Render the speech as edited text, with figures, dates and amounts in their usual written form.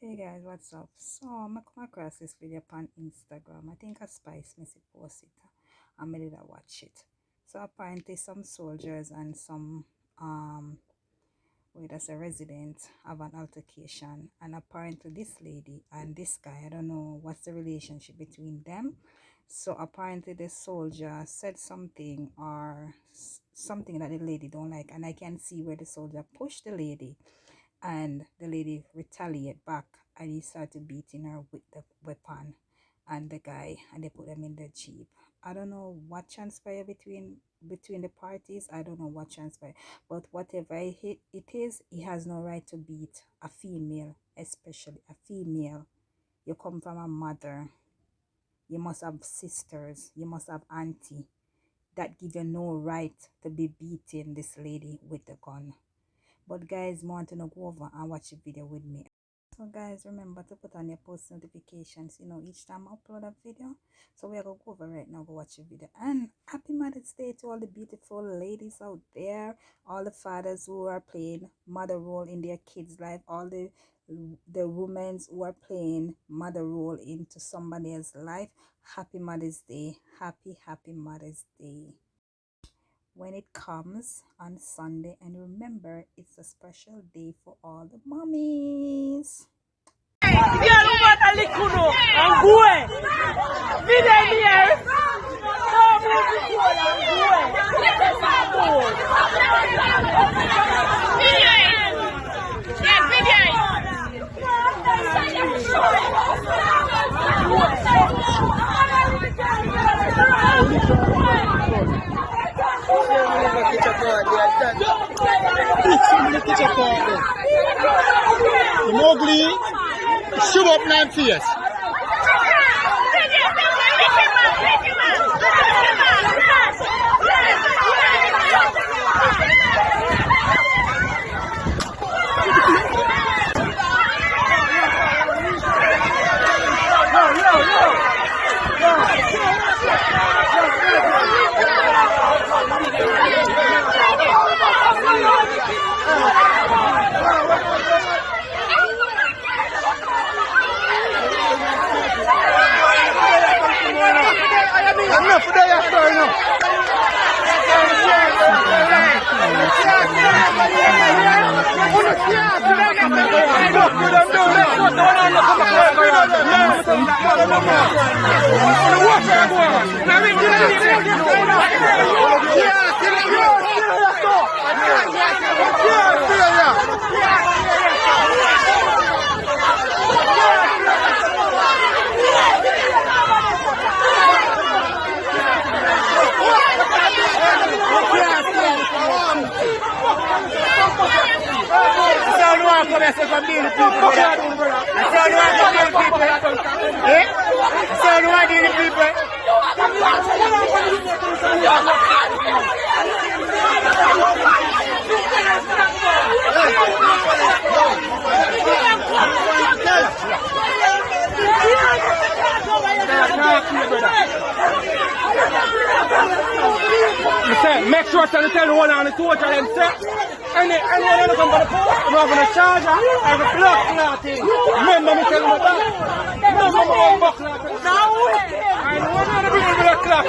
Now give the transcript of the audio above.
Hey guys, what's up? So I come across this video on Instagram. I think a Spice Missy post it and I did watch it. So apparently some soldiers and some that's a resident have an altercation, and apparently this lady and this guy, I don't know what's the relationship between them. So apparently the soldier said something or something that the lady don't like, and I can see where the soldier pushed the lady and the lady retaliate back, and he started beating her with the weapon and the guy, and they put them in the jeep. I don't know what transpired between the parties. I don't know what transpired, but whatever it is, he has no right to beat a female, especially a female. You come from a mother, you must have sisters, you must have auntie that give you no right to be beating this lady with the gun. But guys, want to go over and watch the video with me. So guys, remember to put on your post notifications, each time I upload a video. So we're going to go over right now, go watch the video. And happy Mother's Day to all the beautiful ladies out there, all the fathers who are playing mother role in their kids' life, all the women who are playing mother role into somebody else's life. Happy Mother's Day. Happy Mother's Day when it comes on Sunday. And remember, it's a special day for all the mommies. Mowgli, shoot up 9 fears. Enough of that, make sure to tell the one on the two of them set. And then they come for the post, I'm having a charger, I have a block clotting. Remember me telling you that? Remember my buck clotting. And when you're going to bring a block clot,